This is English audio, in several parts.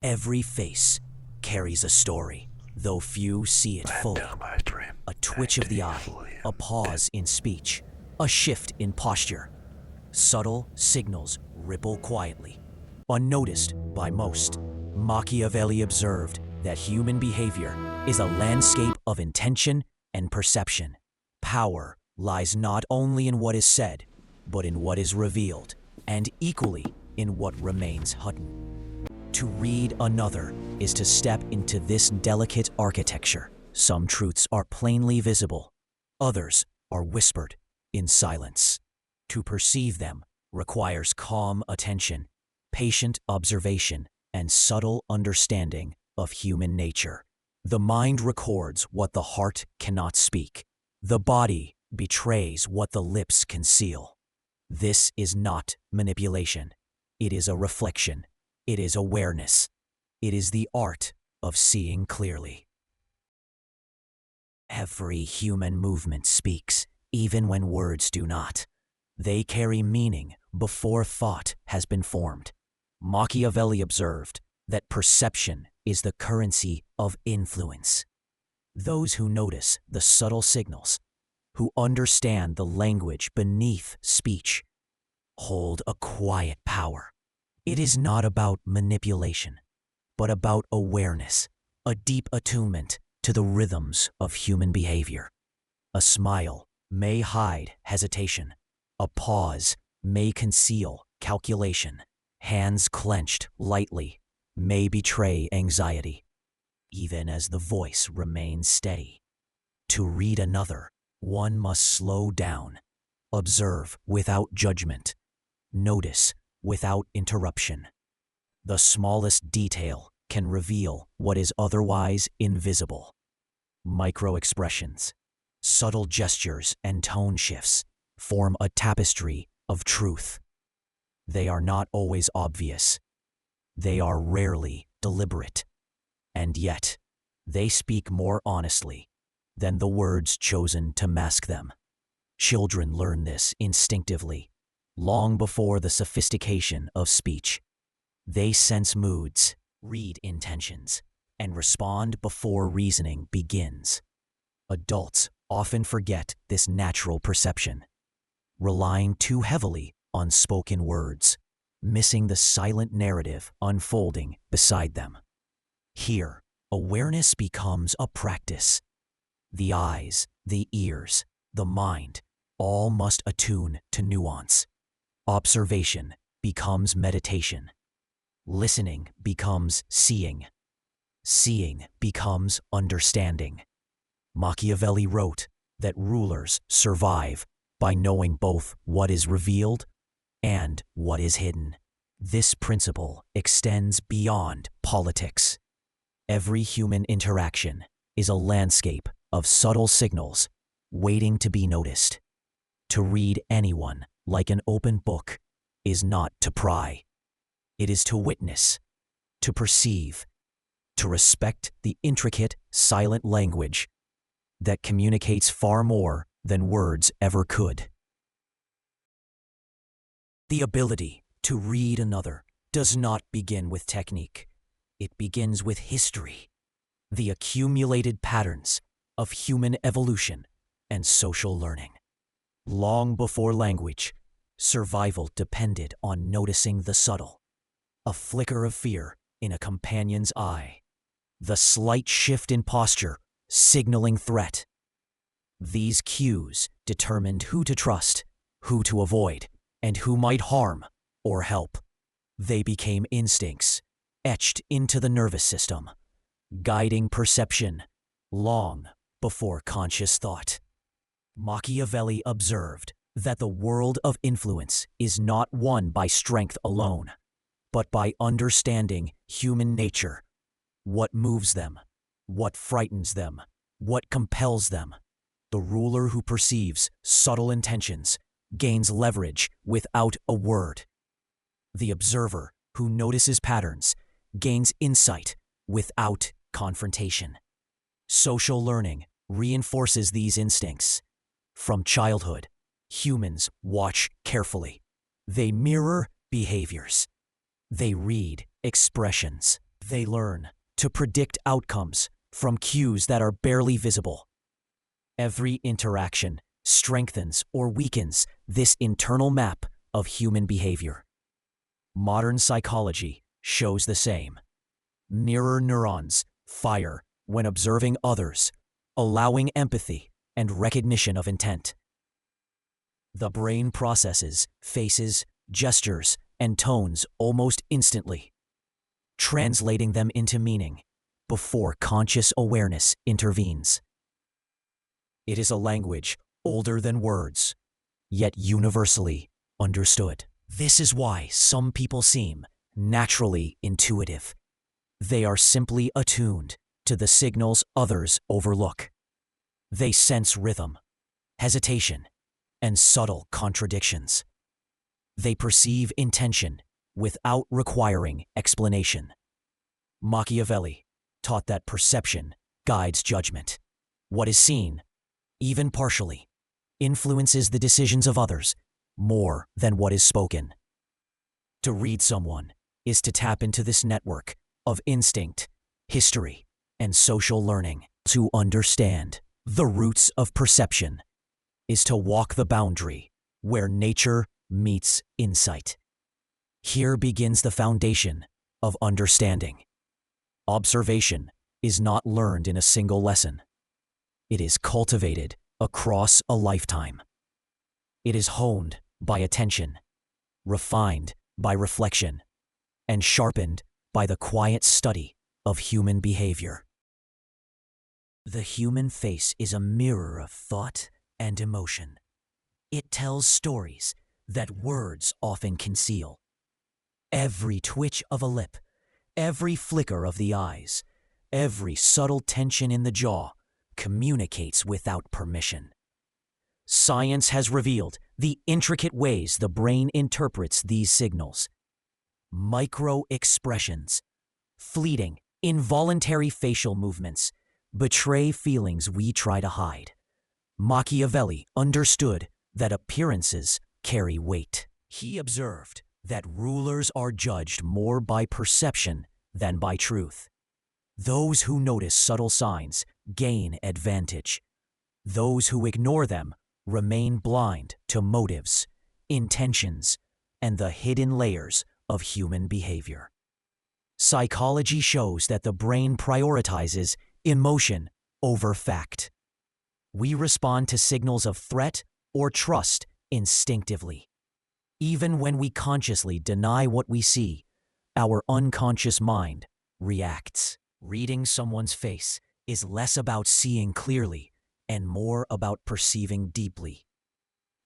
Every face carries a story, though few see it fully. A twitch of the eye, a pause in speech, a shift in posture. Subtle signals ripple quietly, unnoticed by most. Machiavelli observed that human behavior is a landscape of intention and perception. Power lies not only in what is said, but in what is revealed, and equally in what remains hidden. To read another is to step into this delicate architecture. Some truths are plainly visible, others are whispered in silence. To perceive them requires calm attention, patient observation, and subtle understanding of human nature. The mind records what the heart cannot speak. The body betrays what the lips conceal. This is not manipulation. It is a reflection. It is awareness. It is the art of seeing clearly. Every human movement speaks, even when words do not. They carry meaning before thought has been formed. Machiavelli observed that perception is the currency of influence. Those who notice the subtle signals, who understand the language beneath speech, hold a quiet power. It is not about manipulation, but about awareness, a deep attunement to the rhythms of human behavior. A smile may hide hesitation. A pause may conceal calculation. Hands clenched lightly may betray anxiety, even as the voice remains steady. To read another, one must slow down, observe without judgment, notice without interruption. The smallest detail can reveal what is otherwise invisible. Micro-expressions, subtle gestures, and tone shifts form a tapestry of truth. They are not always obvious. They are rarely deliberate. And yet, they speak more honestly than the words chosen to mask them. Children learn this instinctively, long before the sophistication of speech. They sense moods, read intentions, and respond before reasoning begins. Adults often forget this natural perception, relying too heavily on spoken words, missing the silent narrative unfolding beside them. Here, awareness becomes a practice. The eyes, the ears, the mind, all must attune to nuance. Observation becomes meditation. Listening becomes seeing. Seeing becomes understanding. Machiavelli wrote that rulers survive by knowing both what is revealed and what is hidden. This principle extends beyond politics. Every human interaction is a landscape of subtle signals waiting to be noticed. To read anyone like an open book is not to pry. It is to witness, to perceive, to respect the intricate, silent language that communicates far more than words ever could. The ability to read another does not begin with technique. It begins with history, the accumulated patterns of human evolution and social learning. Long before language, survival depended on noticing the subtle. A flicker of fear in a companion's eye, the slight shift in posture signaling threat. These cues determined who to trust, who to avoid, and who might harm or help. They became instincts, etched into the nervous system, guiding perception long before conscious thought. Machiavelli observed that the world of influence is not won by strength alone, but by understanding human nature. What moves them, what frightens them, what compels them. The ruler who perceives subtle intentions gains leverage without a word. The observer who notices patterns gains insight without confrontation. Social learning reinforces these instincts. From childhood, humans watch carefully. They mirror behaviors. They read expressions. They learn to predict outcomes from cues that are barely visible. Every interaction strengthens or weakens this internal map of human behavior. Modern psychology shows the same. Mirror neurons fire when observing others, allowing empathy and recognition of intent. The brain processes faces, gestures, and tones almost instantly, translating them into meaning before conscious awareness intervenes. It is a language older than words, yet universally understood. This is why some people seem naturally intuitive. They are simply attuned to the signals others overlook. They sense rhythm, hesitation, and subtle contradictions. They perceive intention without requiring explanation. Machiavelli taught that perception guides judgment. What is seen, even partially, influences the decisions of others more than what is spoken. To read someone is to tap into this network of instinct, history, and social learning. To understand the roots of perception is to walk the boundary where nature meets insight. Here begins the foundation of understanding. Observation is not learned in a single lesson. It is cultivated across a lifetime. It is honed by attention, refined by reflection, and sharpened by the quiet study of human behavior. The human face is a mirror of thought and emotion. It tells stories that words often conceal. Every twitch of a lip, every flicker of the eyes, every subtle tension in the jaw communicates without permission. Science has revealed the intricate ways the brain interprets these signals. Micro-expressions, fleeting, involuntary facial movements, betray feelings we try to hide. Machiavelli understood that appearances carry weight. He observed that rulers are judged more by perception than by truth. Those who notice subtle signs gain advantage. Those who ignore them remain blind to motives, intentions, and the hidden layers of human behavior. Psychology shows that the brain prioritizes emotion over fact. We respond to signals of threat or trust instinctively. Even when we consciously deny what we see, our unconscious mind reacts. Reading someone's face is less about seeing clearly and more about perceiving deeply,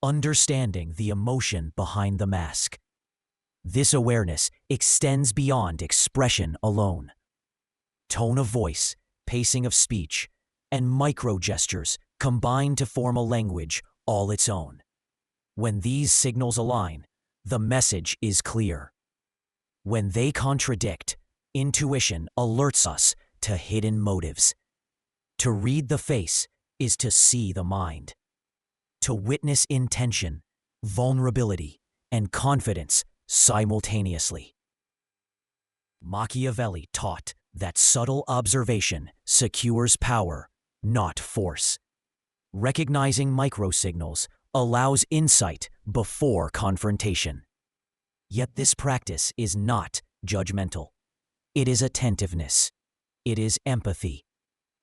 understanding the emotion behind the mask. This awareness extends beyond expression alone. Tone of voice, pacing of speech, and micro-gestures combine to form a language all its own. When these signals align, the message is clear. When they contradict, intuition alerts us to hidden motives. To read the face is to see the mind. To witness intention, vulnerability, and confidence simultaneously. Machiavelli taught that subtle observation secures power, not force. Recognizing microsignals allows insight before confrontation. Yet this practice is not judgmental. It is attentiveness. It is empathy.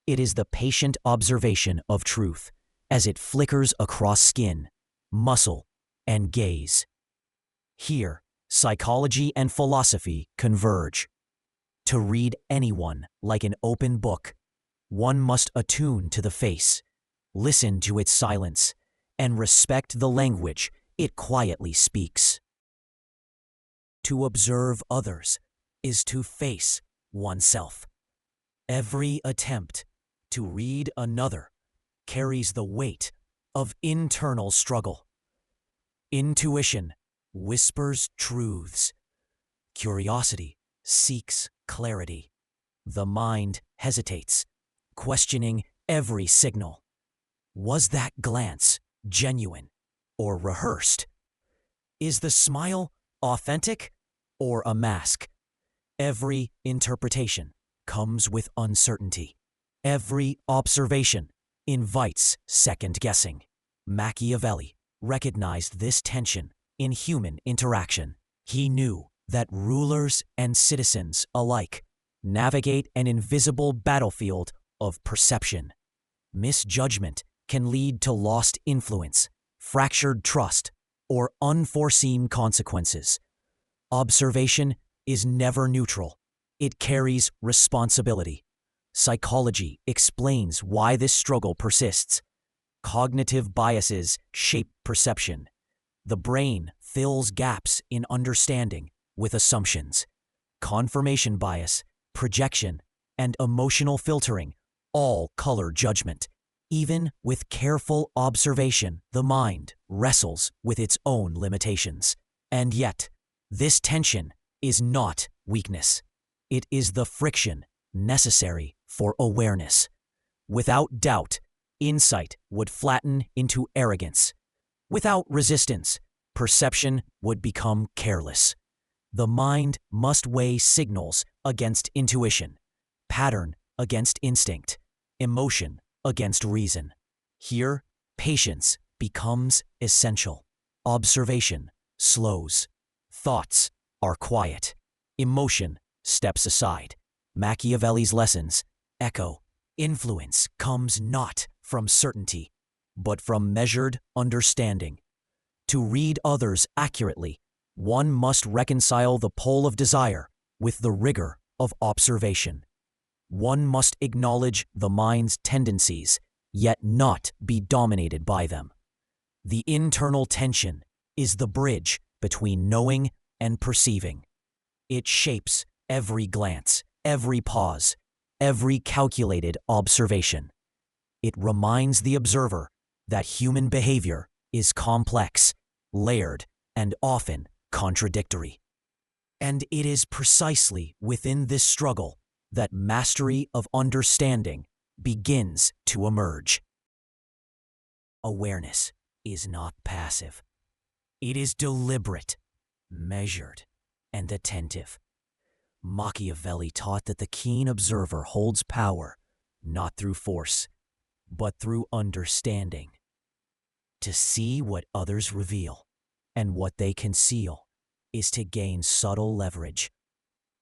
It is the patient observation of truth as it flickers across skin, muscle, and gaze. Here, psychology and philosophy converge. To read anyone like an open book, one must attune to the face, listen to its silence, and respect the language it quietly speaks. To observe others is to face oneself. Every attempt to read another carries the weight of internal struggle. Intuition whispers truths. Curiosity seeks clarity. The mind hesitates, questioning every signal. Was that glance genuine or rehearsed? Is the smile authentic or a mask? Every interpretation comes with uncertainty. Every observation invites second-guessing. Machiavelli recognized this tension in human interaction. He knew that rulers and citizens alike navigate an invisible battlefield of perception. Misjudgment can lead to lost influence, fractured trust, or unforeseen consequences. Observation is never neutral. It carries responsibility. Psychology explains why this struggle persists. Cognitive biases shape perception. The brain fills gaps in understanding with assumptions. Confirmation bias, projection, and emotional filtering all color judgment. Even with careful observation, the mind wrestles with its own limitations. And yet, this tension is not weakness. It is the friction necessary for awareness. Without doubt, insight would flatten into arrogance. Without resistance, perception would become careless. The mind must weigh signals against intuition, pattern against instinct, emotion against reason. Here, patience becomes essential. Observation slows. Thoughts are quiet. Emotion steps aside. Machiavelli's lessons echo. Influence comes not from certainty, but from measured understanding. To read others accurately, one must reconcile the pull of desire with the rigor of observation. One must acknowledge the mind's tendencies, yet not be dominated by them. The internal tension is the bridge between knowing and perceiving. It shapes every glance, every pause, every calculated observation. It reminds the observer that human behavior is complex, layered, and often contradictory. And it is precisely within this struggle that mastery of understanding begins to emerge. Awareness is not passive. It is deliberate, measured, and attentive. Machiavelli taught that the keen observer holds power not through force, but through understanding. To see what others reveal and what they conceal is to gain subtle leverage.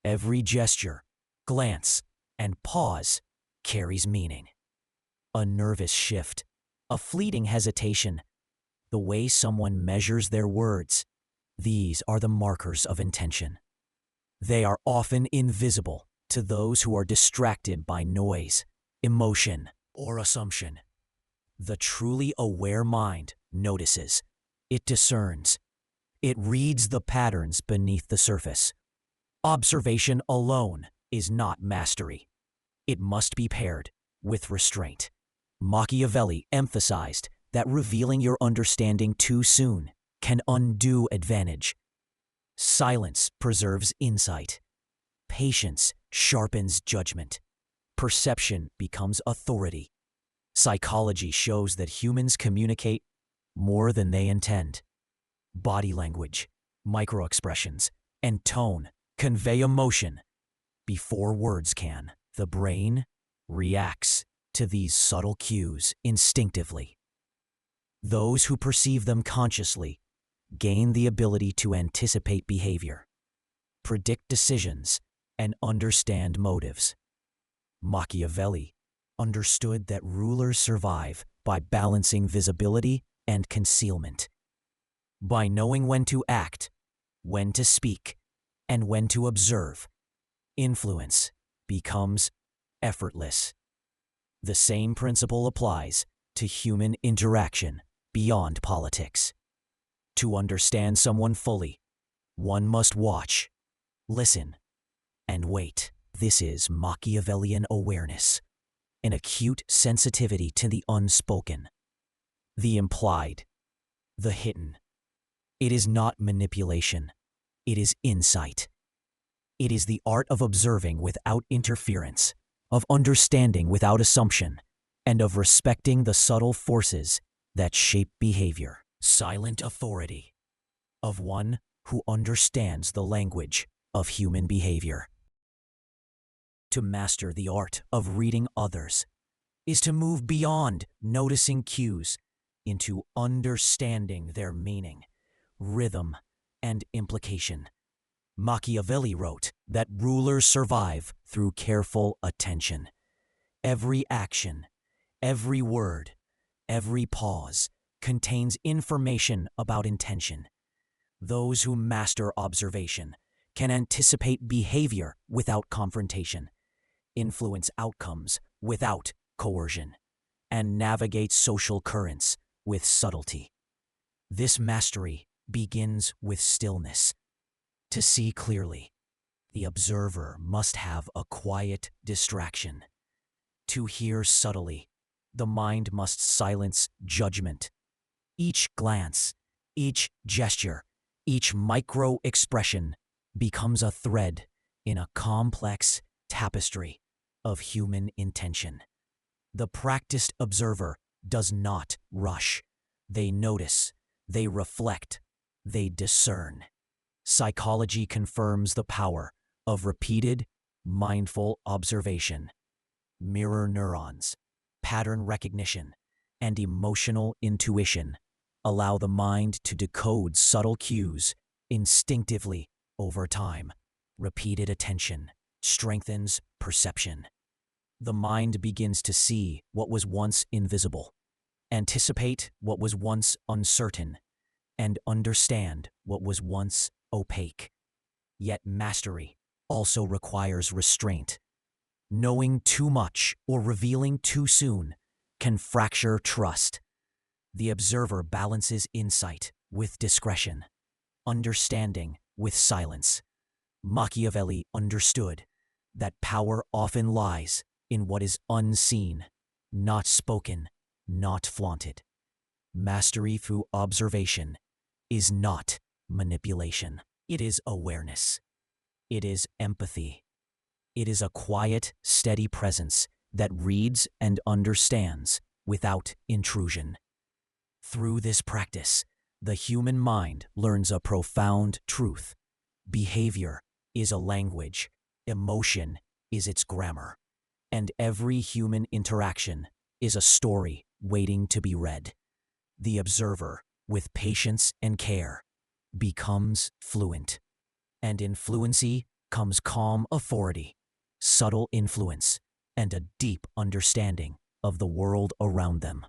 Every gesture, glance, and pause carries meaning. A nervous shift, a fleeting hesitation, the way someone measures their words, these are the markers of intention. They are often invisible to those who are distracted by noise, emotion, or assumption. The truly aware mind notices. It discerns. It reads the patterns beneath the surface. Observation alone is not mastery. It must be paired with restraint. Machiavelli emphasized that revealing your understanding too soon can undo advantage. Silence preserves insight. Patience sharpens judgment. Perception becomes authority. Psychology shows that humans communicate more than they intend. Body language, microexpressions, and tone convey emotion before words can. The brain reacts to these subtle cues instinctively. Those who perceive them consciously gain the ability to anticipate behavior, predict decisions, and understand motives. Machiavelli understood that rulers survive by balancing visibility and concealment. By knowing when to act, when to speak, and when to observe, influence becomes effortless. The same principle applies to human interaction beyond politics. To understand someone fully, one must watch, listen, and wait. This is Machiavellian awareness, an acute sensitivity to the unspoken, the implied, the hidden. It is not manipulation. It is insight. It is the art of observing without interference, of understanding without assumption, and of respecting the subtle forces that shape behavior. Silent authority of one who understands the language of human behavior. To master the art of reading others is to move beyond noticing cues into understanding their meaning, rhythm, and implication. Machiavelli wrote that rulers survive through careful attention. Every action, every word, every pause contains information about intention. Those who master observation can anticipate behavior without confrontation, influence outcomes without coercion, and navigate social currents with subtlety. This mastery begins with stillness. To see clearly, the observer must have a quiet distraction. To hear subtly, the mind must silence judgment. Each glance, each gesture, each micro-expression becomes a thread in a complex tapestry of human intention. The practiced observer does not rush. They notice, they reflect, they discern. Psychology confirms the power of repeated, mindful observation. Mirror neurons, pattern recognition, and emotional intuition allow the mind to decode subtle cues instinctively over time. Repeated attention strengthens perception. The mind begins to see what was once invisible, anticipate what was once uncertain, and understand what was once opaque. Yet mastery also requires restraint. Knowing too much or revealing too soon can fracture trust. The observer balances insight with discretion, understanding with silence. Machiavelli understood that power often lies in what is unseen, not spoken, not flaunted. Mastery through observation is not manipulation. It is awareness. It is empathy. It is a quiet, steady presence that reads and understands without intrusion. Through this practice, the human mind learns a profound truth. Behavior is a language, emotion is its grammar, and every human interaction is a story waiting to be read. The observer, with patience and care, becomes fluent, and in fluency comes calm authority, subtle influence, and a deep understanding of the world around them.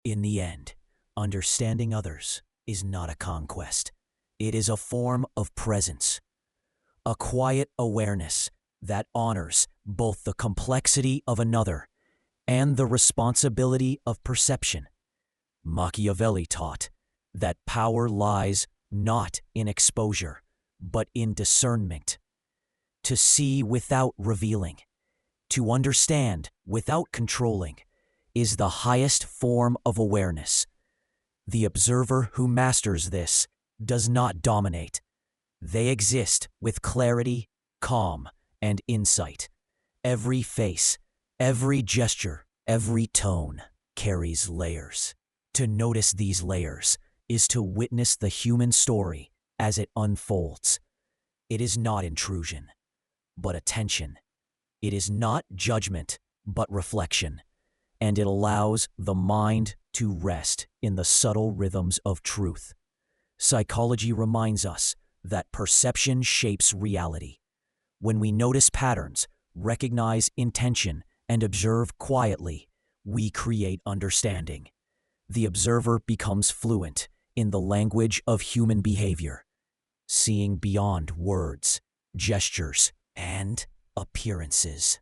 In the end, understanding others is not a conquest. It is a form of presence, a quiet awareness that honors both the complexity of another and the responsibility of perception. Machiavelli taught that power lies not in exposure, but in discernment. To see without revealing, to understand without controlling, is the highest form of awareness. The observer who masters this does not dominate. They exist with clarity, calm, and insight. Every face, every gesture, every tone carries layers. To notice these layers is to witness the human story as it unfolds. It is not intrusion, but attention. It is not judgment, but reflection. And it allows the mind to rest in the subtle rhythms of truth. Psychology reminds us that perception shapes reality. When we notice patterns, recognize intention, and observe quietly, we create understanding. The observer becomes fluent in the language of human behavior, seeing beyond words, gestures, and appearances.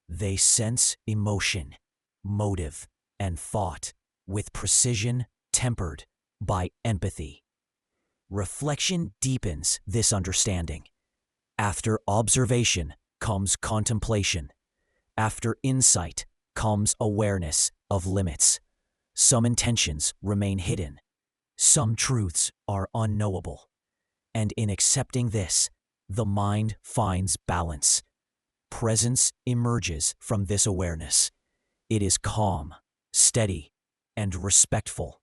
They sense emotion, motive, and thought with precision tempered by empathy. Reflection deepens this understanding. After observation comes contemplation. After insight comes awareness of limits. Some intentions remain hidden. Some truths are unknowable. And in accepting this, the mind finds balance. Presence emerges from this awareness. It is calm, steady, and respectful.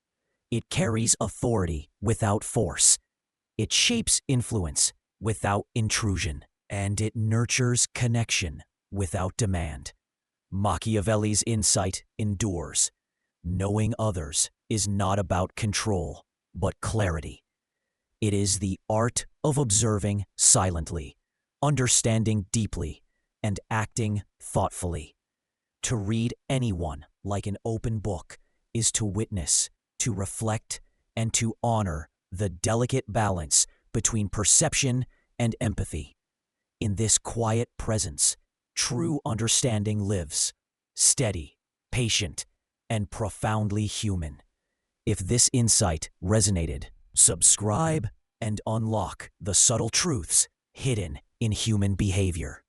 It carries authority without force. It shapes influence without intrusion. and it nurtures connection without demand. Machiavelli's insight endures. Knowing others is not about control, but clarity. It is the art of observing silently, understanding deeply, and acting thoughtfully. To read anyone like an open book is to witness, to reflect, and to honor the delicate balance between perception and empathy. In this quiet presence, true understanding lives, steady, patient, and profoundly human. If this insight resonated, subscribe and unlock the subtle truths hidden in human behavior.